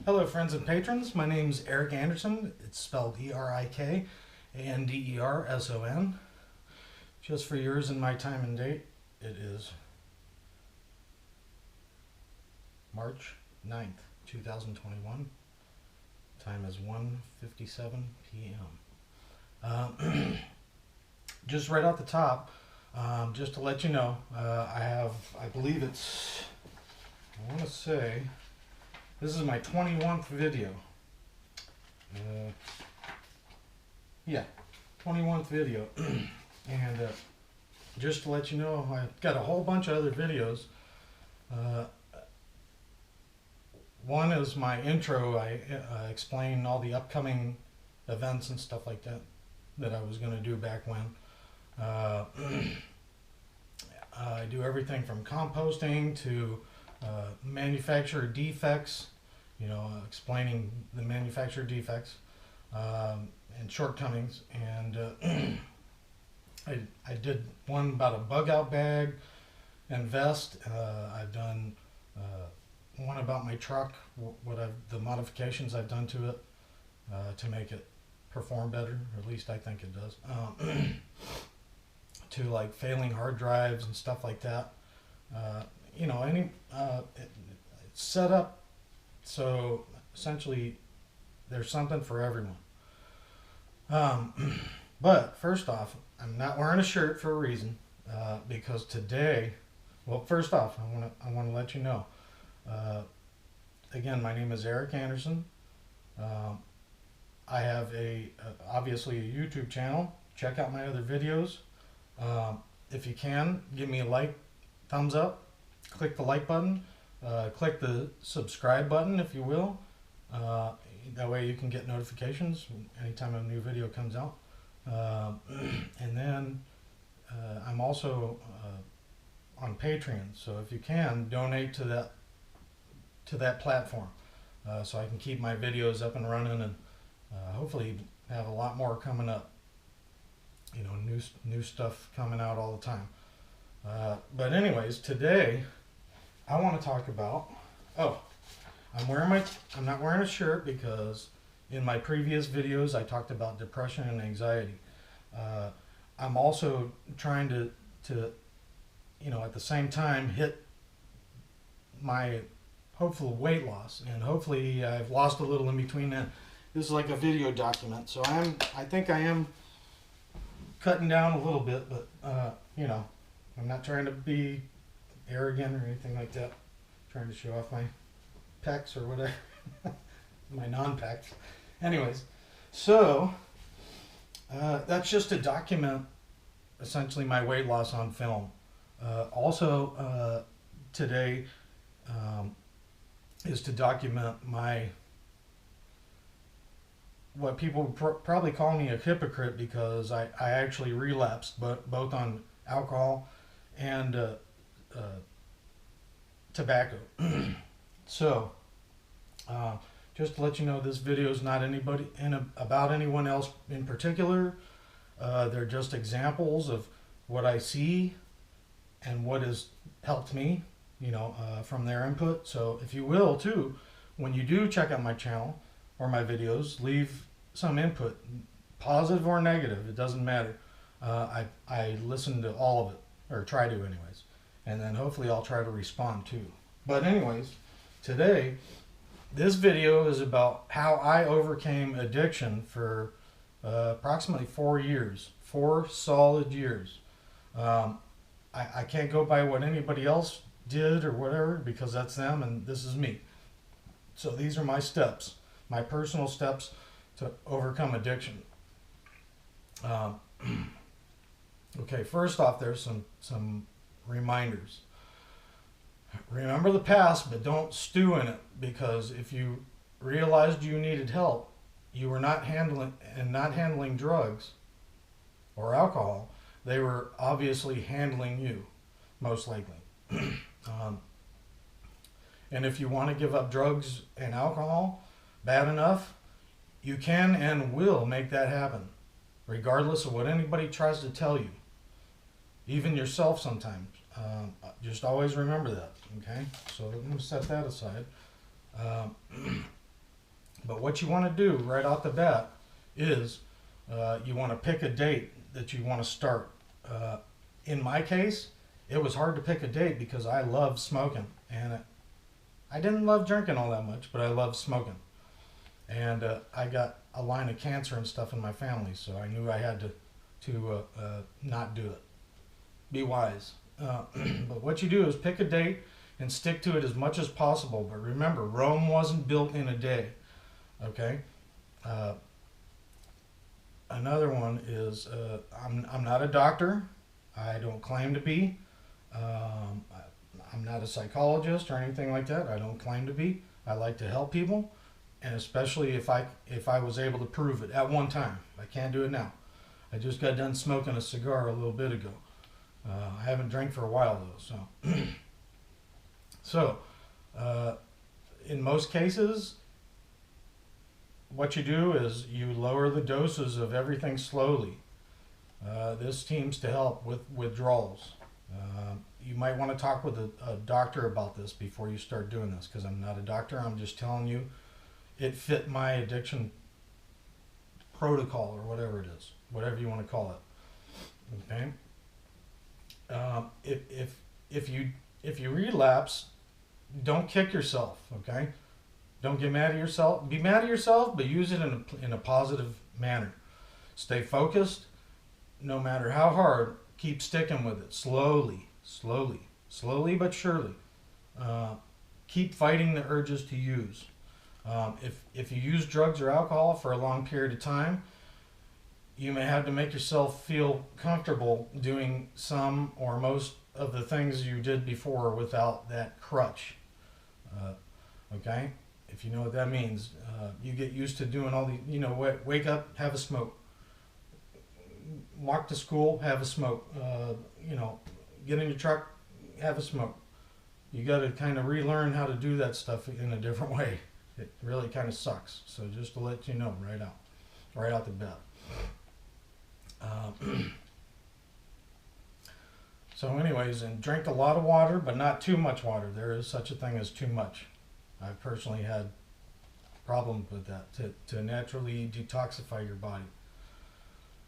Hello friends and patrons, my name's Eric Anderson. It's spelled E-R-I-K-A-N-D-E-R-S-O-N. Just for yours and my time and date, it is March 9th, 2021. Time is 1:57 p.m. Just right off the top, just to let you know, I believe it's, I want to say, this is my 21st video. Yeah, 21st video. And just to let you know, I've got a whole bunch of other videos. One is my intro. I explain all the upcoming events and stuff like that that I was going to do back when. I do everything from composting to manufacturer defects, explaining the manufacturer defects and shortcomings. And I did one about a bug out bag and vest. I've done one about my truck, the modifications I've done to it to make it perform better, or at least I think it does. To like failing hard drives and stuff like that. It's set up so essentially there's something for everyone. But first off, I'm not wearing a shirt for a reason, because today, well, first off, I want to let you know. Again, my name is Eric Anderson. I have obviously a YouTube channel. Check out my other videos. If you can, give me a like, thumbs up, click the like button, click the subscribe button if you will. That way you can get notifications anytime a new video comes out. And then I'm also on Patreon, so if you can, donate to that platform, so I can keep my videos up and running, and hopefully have a lot more coming up. New stuff coming out all the time. But anyways, today I want to talk about, I'm not wearing a shirt because in my previous videos I talked about depression and anxiety. I'm also trying to at the same time hit my hopeful weight loss, and hopefully I've lost a little in between that. This is like a video document, so I think I am cutting down a little bit, but I'm not trying to be arrogant or anything like that. I'm trying to show off my pecs or whatever. My non-pecs. Anyways, so that's just to document essentially my weight loss on film. Also today is to document what people probably call me a hypocrite, because I actually relapsed, both on alcohol and tobacco. So just to let you know, this video is not about anyone else in particular. They're just examples of what I see and what has helped me, from their input. So if you will too, when you do check out my channel or my videos, leave some input, positive or negative, it doesn't matter. I listen to all of it, or try to anyways, and then hopefully I'll try to respond too. But anyways, today this video is about how I overcame addiction for approximately 4 years, 4 solid years. I can't go by what anybody else did or whatever, because that's them and this is me. So these are my steps, my personal steps to overcome addiction. Okay, first off, there's some reminders. Remember the past, but don't stew in it, because if you realized you needed help, you were not handling drugs or alcohol, they were obviously handling you, most likely. And if you want to give up drugs and alcohol bad enough, you can and will make that happen, regardless of what anybody tries to tell you, even yourself sometimes. Just always remember that, okay? So I'm going to set that aside. But what you want to do right off the bat is you want to pick a date that you want to start. In my case, it was hard to pick a date because I love smoking, and I didn't love drinking all that much, but I loved smoking. And I got a line of cancer and stuff in my family, so I knew I had to not do it. Be wise. But what you do is pick a date and stick to it as much as possible. But remember, Rome wasn't built in a day. Okay? Another one is I'm not a doctor. I don't claim to be. I'm not a psychologist or anything like that. I don't claim to be. I like to help people, and especially if I was able to prove it at one time. I can't do it now. I just got done smoking a cigar a little bit ago. I haven't drank for a while though, so in most cases, what you do is you lower the doses of everything slowly. This seems to help with withdrawals. You might want to talk with a doctor about this before you start doing this, because I'm not a doctor. I'm just telling you it fit my addiction protocol, or whatever it is, whatever you want to call it. Okay. If you relapse, don't kick yourself. Okay. Don't get mad at yourself. Be mad at yourself, but use it in a positive manner. Stay focused. No matter how hard, keep sticking with it. Slowly but surely. Keep fighting the urges to use. If you use drugs or alcohol for a long period of time, you may have to make yourself feel comfortable doing some or most of the things you did before without that crutch. Okay? If you know what that means, you get used to doing all the, wake up, have a smoke. Walk to school, have a smoke. Get in your truck, have a smoke. You got to kind of relearn how to do that stuff in a different way. It really kind of sucks. So just to let you know right out the bat. So anyways, and drink a lot of water, but not too much water. There is such a thing as too much. I've personally had problems with that, to naturally detoxify your body.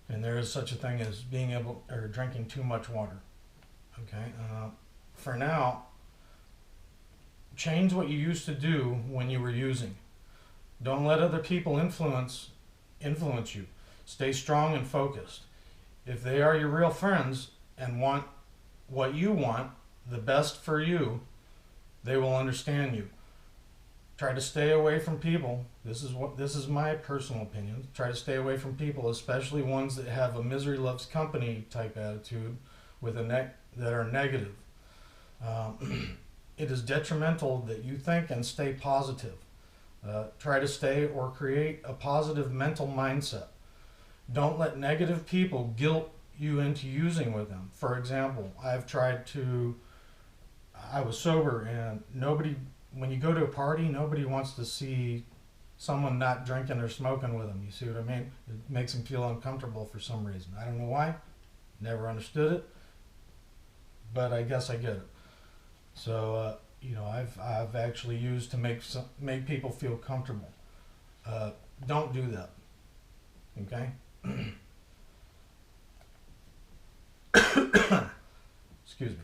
And there is such a thing as drinking too much water. Okay. For now, change what you used to do when you were using. Don't let other people influence you. Stay strong and focused. If they are your real friends and want what you want, the best for you, they will understand you. Try to stay away from people. This is my personal opinion. Try to stay away from people, especially ones that have a misery loves company type attitude that are negative. It is detrimental that you think and stay positive. Try to stay or create a positive mental mindset. Don't let negative people guilt you into using with them. For example, I was sober, and when you go to a party, nobody wants to see someone not drinking or smoking with them. You see what I mean? It makes them feel uncomfortable for some reason. I don't know why. Never understood it, but I guess I get it. So I've actually used to make people feel comfortable. Don't do that. Okay. Excuse me.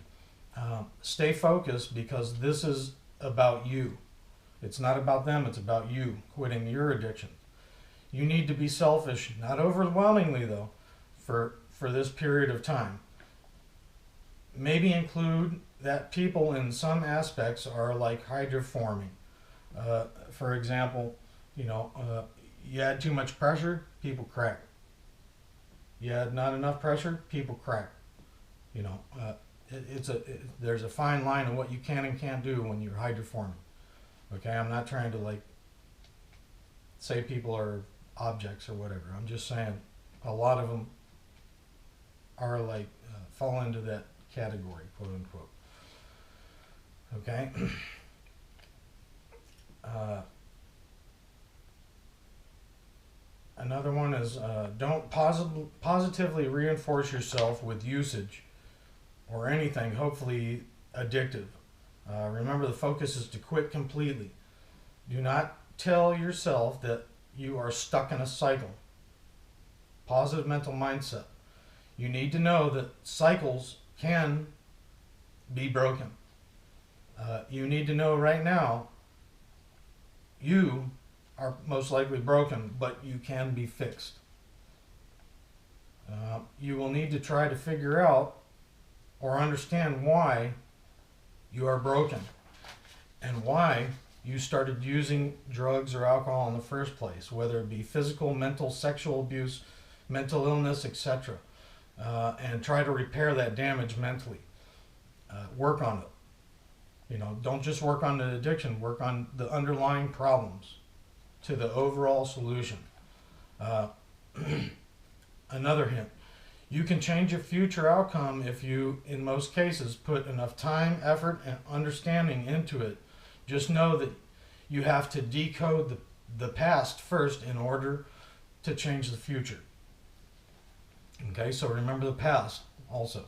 Stay focused, because this is about you. It's not about them, it's about you quitting your addiction. You need to be selfish, not overwhelmingly though, for this period of time. Maybe include that people in some aspects are like hydroforming. For example, you add too much pressure, people crack. You add not enough pressure, people crack. There's a fine line of what you can and can't do when you're hydroforming. Okay, I'm not trying to say people are objects or whatever. I'm just saying a lot of them are fall into that category, quote unquote. Okay. Another one is don't positively reinforce yourself with usage or anything hopefully addictive. Remember, the focus is to quit completely. Do not tell yourself that you are stuck in a cycle. Positive mental mindset. You need to know that cycles can be broken. You need to know right now you are most likely broken, but you can be fixed. You will need to try to figure out or understand why you are broken and why you started using drugs or alcohol in the first place, whether it be physical, mental, sexual abuse, mental illness, etc. And try to repair that damage mentally. Work on it. You know, don't just work on the addiction, work on the underlying problems to the overall solution. Another hint. You can change your future outcome if you, in most cases, put enough time, effort, and understanding into it. Just know that you have to decode the past first in order to change the future. Okay, so remember the past also.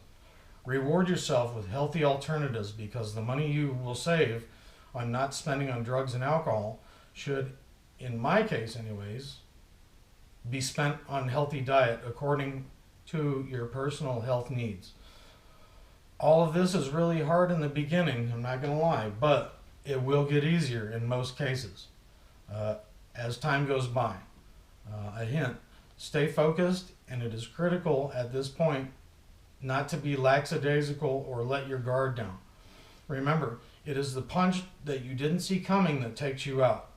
Reward yourself with healthy alternatives, because the money you will save on not spending on drugs and alcohol should, in my case anyways, be spent on healthy diet according to your personal health needs. All of this is really hard in the beginning, I'm not going to lie, but it will get easier in most cases as time goes by. A hint, stay focused, and it is critical at this point not to be lackadaisical or let your guard down. Remember, it is the punch that you didn't see coming that takes you out.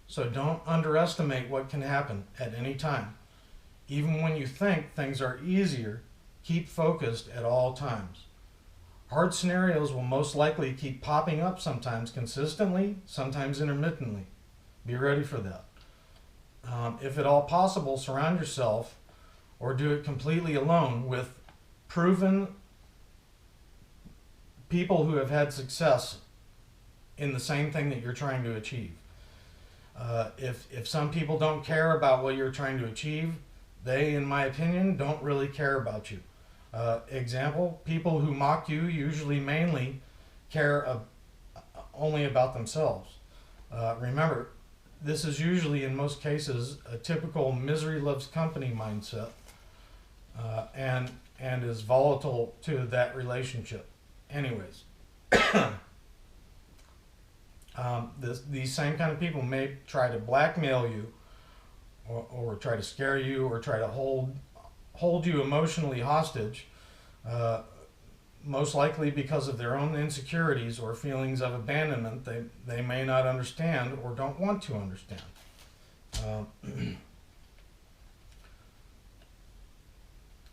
So don't underestimate what can happen at any time. Even when you think things are easier, keep focused at all times. Hard scenarios will most likely keep popping up, sometimes consistently, sometimes intermittently. Be ready for that. If at all possible, surround yourself or do it completely alone with proven people who have had success in the same thing that you're trying to achieve. If some people don't care about what you're trying to achieve, they, in my opinion, don't really care about you. Example, people who mock you usually mainly care only about themselves. Remember, this is usually, in most cases, a typical misery loves company mindset, and is volatile to that relationship. Anyways, these same kind of people may try to blackmail you, or try to scare you, or try to hold you emotionally hostage, most likely because of their own insecurities or feelings of abandonment they may not understand or don't want to understand.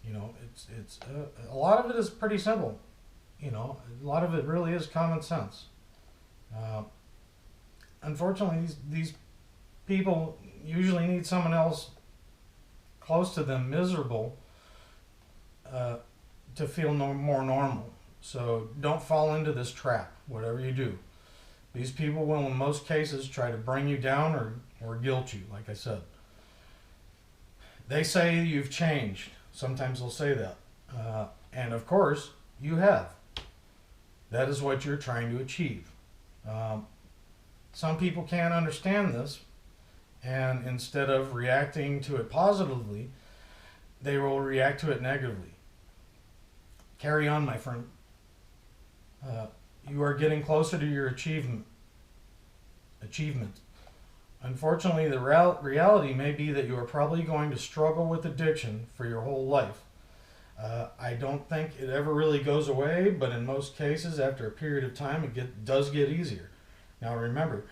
You know, it's a lot of it is pretty simple. You know, a lot of it really is common sense. Unfortunately, these people usually need someone else close to them miserable to feel more normal. So don't fall into this trap, whatever you do. These people will, in most cases, try to bring you down or guilt you, like I said. They say you've changed. Sometimes they'll say that. And of course, you have. That is what you're trying to achieve. Some people can't understand this, and instead of reacting to it positively, they will react to it negatively. Carry on, my friend. You are getting closer to your achievement. Unfortunately, the reality may be that you are probably going to struggle with addiction for your whole life. I don't think it ever really goes away, but in most cases, after a period of time, it does get easier. Now remember,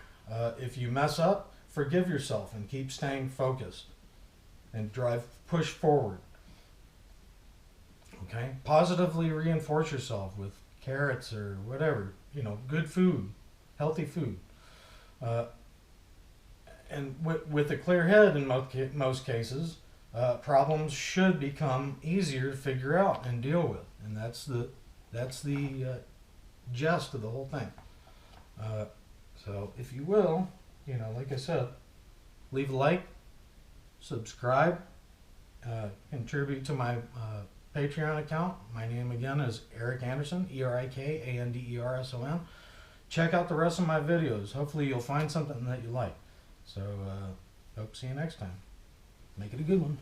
if you mess up, forgive yourself and keep staying focused and push forward. Okay? Positively reinforce yourself with carrots or whatever, you know, good food, healthy food. And with a clear head in most cases, problems should become easier to figure out and deal with. And that's the gist of the whole thing. So if you will, you know, like I said, leave a like, subscribe, contribute to my Patreon account. My name again is Eric Anderson, ErikAnderson. Check out the rest of my videos. Hopefully you'll find something that you like. So hope to see you next time. Make it a good one.